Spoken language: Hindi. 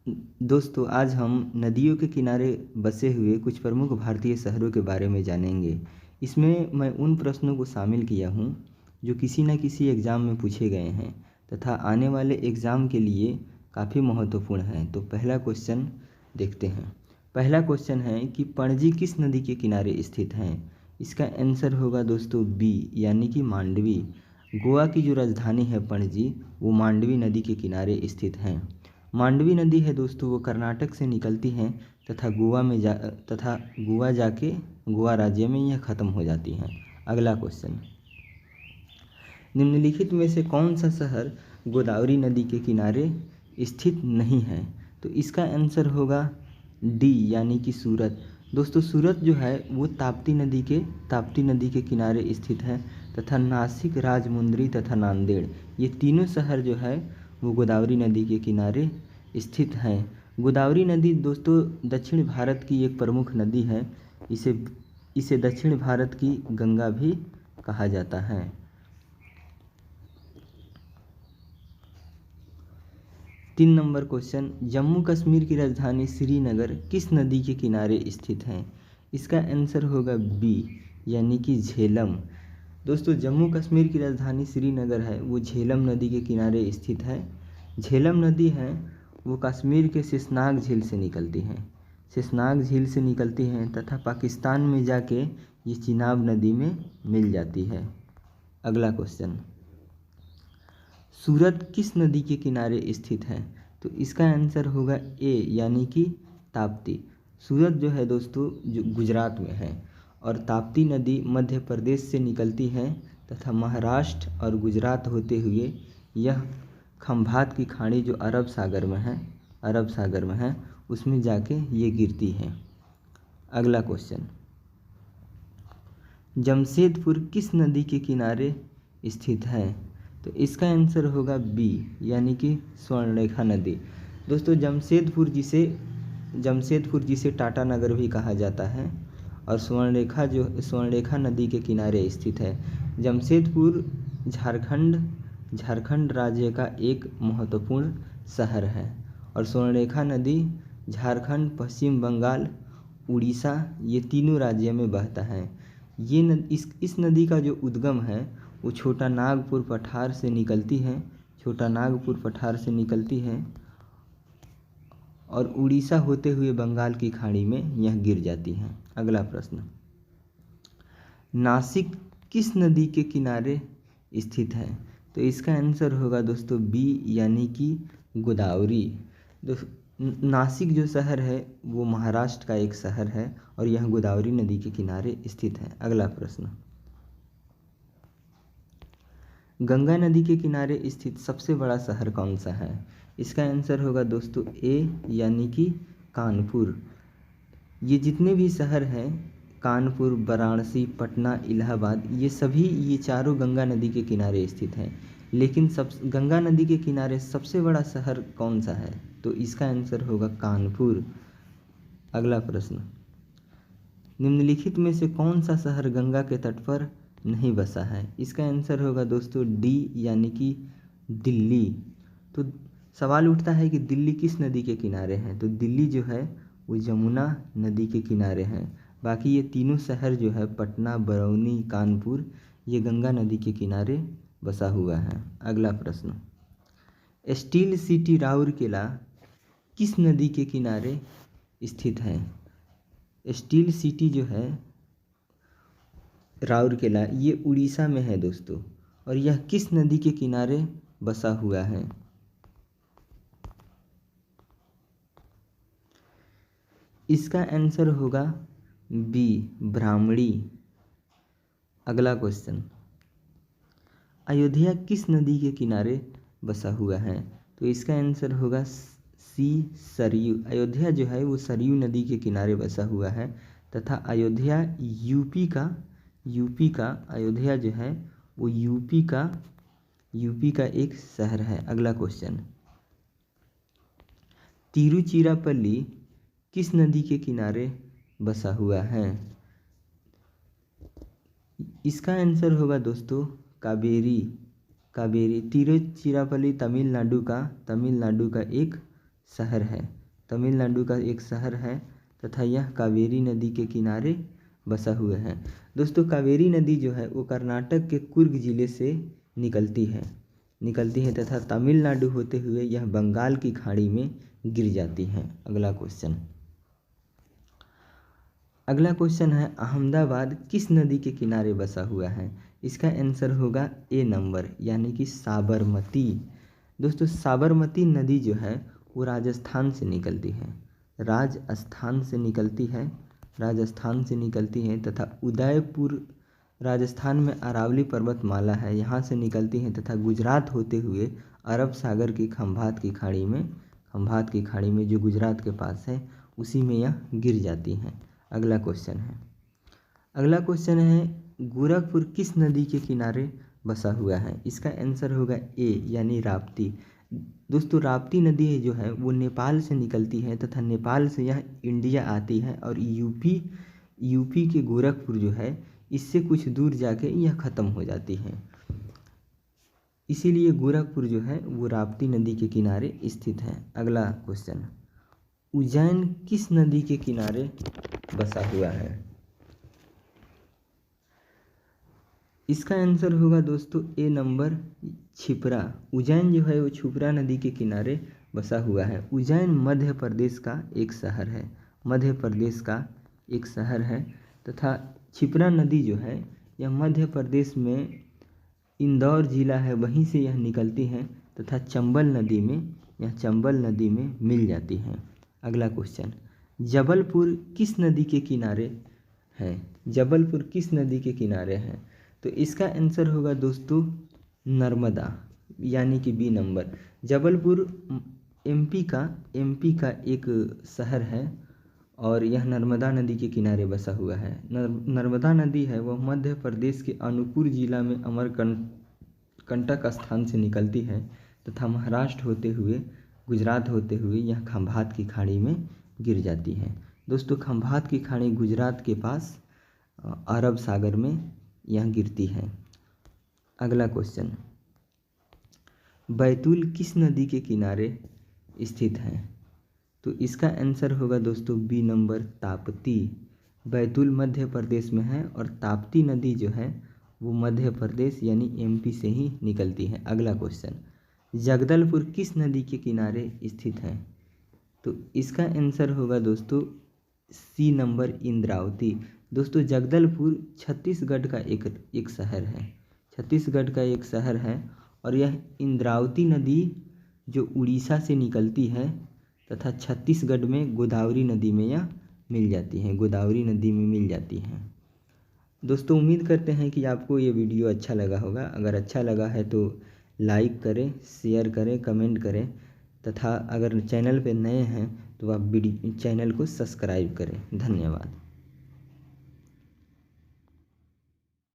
दोस्तों आज हम नदियों के किनारे बसे हुए कुछ प्रमुख भारतीय शहरों के बारे में जानेंगे। इसमें मैं उन प्रश्नों को शामिल किया हूँ जो किसी न किसी एग्ज़ाम में पूछे गए हैं तथा आने वाले एग्ज़ाम के लिए काफ़ी महत्वपूर्ण हैं। तो पहला क्वेश्चन देखते हैं। पहला क्वेश्चन है कि पणजी किस नदी के किनारे स्थित हैं। इसका आंसर होगा दोस्तों बी यानी कि मांडवी। गोवा की जो राजधानी है पणजी, वो मांडवी नदी के किनारे स्थित हैं। मांडवी नदी है दोस्तों, वो कर्नाटक से निकलती हैं तथा गोवा जाके गोवा राज्य में यह ख़त्म हो जाती हैं। अगला क्वेश्चन, निम्नलिखित में से कौन सा शहर गोदावरी नदी के किनारे स्थित नहीं है। तो इसका आंसर होगा डी यानी कि सूरत। दोस्तों सूरत जो है वो ताप्ती नदी के किनारे स्थित है तथा नासिक, राजमुंद्री तथा नांदेड़, ये तीनों शहर जो है वो गोदावरी नदी के किनारे स्थित हैं। गोदावरी नदी दोस्तों दक्षिण भारत की एक प्रमुख नदी है। इसे दक्षिण भारत की गंगा भी कहा जाता है। तीन नंबर क्वेश्चन, जम्मू कश्मीर की राजधानी श्रीनगर किस नदी के किनारे स्थित है। इसका आंसर होगा बी यानी कि झेलम। दोस्तों जम्मू कश्मीर की राजधानी श्रीनगर है, वो झेलम नदी के किनारे स्थित है। झेलम नदी है वो कश्मीर के शेषनाग झील से निकलती हैं तथा पाकिस्तान में जाके ये चिनाब नदी में मिल जाती है। अगला क्वेश्चन, सूरत किस नदी के किनारे स्थित है। तो इसका आंसर होगा ए यानी कि ताप्ती। सूरत जो है दोस्तों जो गुजरात में है और ताप्ती नदी मध्य प्रदेश से निकलती है तथा महाराष्ट्र और गुजरात होते हुए यह खंभात की खाड़ी जो अरब सागर में है उसमें जाके ये गिरती है। अगला क्वेश्चन, जमशेदपुर किस नदी के किनारे स्थित है। तो इसका आंसर होगा बी यानी कि स्वर्णरेखा नदी। दोस्तों जमशेदपुर जिसे टाटा नगर भी कहा जाता है और स्वर्णरेखा नदी के किनारे स्थित है। जमशेदपुर झारखंड राज्य का एक महत्वपूर्ण शहर है और स्वर्णरेखा नदी झारखंड, पश्चिम बंगाल, उड़ीसा, ये तीनों राज्य में बहता है। इस नदी का जो उद्गम है वो छोटा नागपुर पठार से निकलती है और उड़ीसा होते हुए बंगाल की खाड़ी में यह गिर जाती है। अगला प्रश्न, नासिक किस नदी के किनारे स्थित है। तो इसका आंसर होगा दोस्तों बी यानी कि गोदावरी। नासिक जो शहर है वो महाराष्ट्र का एक शहर है और यह गोदावरी नदी के किनारे स्थित है। अगला प्रश्न, गंगा नदी के किनारे स्थित सबसे बड़ा शहर कौन सा है। इसका आंसर होगा दोस्तों ए यानी कि कानपुर। ये जितने भी शहर हैं कानपुर, वाराणसी, पटना, इलाहाबाद, ये चारों गंगा नदी के किनारे स्थित हैं। लेकिन गंगा नदी के किनारे सबसे बड़ा शहर कौन सा है। तो इसका आंसर होगा कानपुर। अगला प्रश्न, निम्नलिखित में से कौन सा शहर गंगा के तट पर नहीं बसा है। इसका आंसर होगा दोस्तों डी यानी कि दिल्ली। तो सवाल उठता है कि दिल्ली किस नदी के किनारे है। तो दिल्ली जो है वो जमुना नदी के किनारे हैं। बाकी ये तीनों शहर जो है पटना, बरौनी, कानपुर, ये गंगा नदी के किनारे बसा हुआ है। अगला प्रश्न, स्टील सिटी राउरकेला किस नदी के किनारे स्थित है। स्टील सिटी जो है राउरकेला ये उड़ीसा में है दोस्तों और यह किस नदी के किनारे बसा हुआ है। इसका आंसर होगा बी ब्राह्मणी। अगला क्वेश्चन, अयोध्या किस नदी के किनारे बसा हुआ है। तो इसका आंसर होगा सी सरयू। अयोध्या जो है वो सरयू नदी के किनारे बसा हुआ है तथा अयोध्या यूपी का अयोध्या जो है वो यूपी का एक शहर है। अगला क्वेश्चन, तिरुचिरापल्ली किस नदी के किनारे बसा हुआ है। इसका आंसर होगा दोस्तों कावेरी। तिरुचिरापल्ली तमिलनाडु का एक शहर है। तमिलनाडु का एक शहर है तथा यह कावेरी नदी के किनारे बसा हुआ है। दोस्तों कावेरी नदी जो है वो कर्नाटक के कुर्ग जिले से निकलती है तथा तमिलनाडु होते हुए यह बंगाल की खाड़ी में गिर जाती है। अगला क्वेश्चन है अहमदाबाद किस नदी के किनारे बसा हुआ है? इसका आंसर होगा ए नंबर यानी कि साबरमती। दोस्तों साबरमती नदी जो है वो राजस्थान से निकलती है तथा उदयपुर राजस्थान में अरावली पर्वतमाला है, यहाँ से निकलती है तथा गुजरात होते हुए अरब सागर की खंभात की खाड़ी में जो गुजरात के पास है उसी में यह गिर जाती हैं। अगला क्वेश्चन है गोरखपुर किस नदी के किनारे बसा हुआ है? इसका आंसर होगा ए यानी राप्ती। दोस्तों राप्ती नदी जो है वो नेपाल से निकलती है तथा नेपाल से यह इंडिया आती है और यूपी के गोरखपुर जो है इससे कुछ दूर जाके यह ख़त्म हो जाती है। इसीलिए गोरखपुर जो है वो राप्ती नदी के किनारे स्थित है। अगला क्वेश्चन उज्जैन किस नदी के किनारे बसा हुआ है? इसका आंसर होगा दोस्तों ए नंबर छिपरा। उज्जैन जो है वो छिपरा नदी के किनारे बसा हुआ है। उज्जैन मध्य प्रदेश का एक शहर है तथा छिपरा नदी जो है यह मध्य प्रदेश में इंदौर जिला है वहीं से यह निकलती है तथा चंबल नदी में मिल जाती है। अगला क्वेश्चन जबलपुर किस नदी के किनारे है? तो इसका आंसर होगा दोस्तों नर्मदा यानी कि बी नंबर। जबलपुर एमपी का एक शहर है और यह नर्मदा नदी के किनारे बसा हुआ है। नर्मदा नदी है वह मध्य प्रदेश के अनूपपुर जिला में अमरकंटक स्थान से निकलती है तथा महाराष्ट्र होते हुए गुजरात होते हुए यह खंभात की खाड़ी में गिर जाती है। दोस्तों खंभात की खाड़ी गुजरात के पास अरब सागर में यह गिरती है। अगला क्वेश्चन बैतूल किस नदी के किनारे स्थित है? तो इसका आंसर होगा दोस्तों बी नंबर ताप्ती। बैतूल मध्य प्रदेश में है और ताप्ती नदी जो है वो मध्य प्रदेश यानी एमपी से ही निकलती है। अगला क्वेश्चन जगदलपुर किस नदी के किनारे स्थित है? तो इसका आंसर होगा दोस्तों सी नंबर इंद्रावती। दोस्तों जगदलपुर छत्तीसगढ़ का एक शहर है और यह इंद्रावती नदी जो उड़ीसा से निकलती है तथा छत्तीसगढ़ में गोदावरी नदी में यह मिल जाती है। दोस्तों उम्मीद करते हैं कि आपको ये वीडियो अच्छा लगा होगा। अगर अच्छा लगा है तो लाइक करें, शेयर करें, कमेंट करें तथा अगर चैनल पे नए हैं तो आप चैनल को सब्सक्राइब करें। धन्यवाद।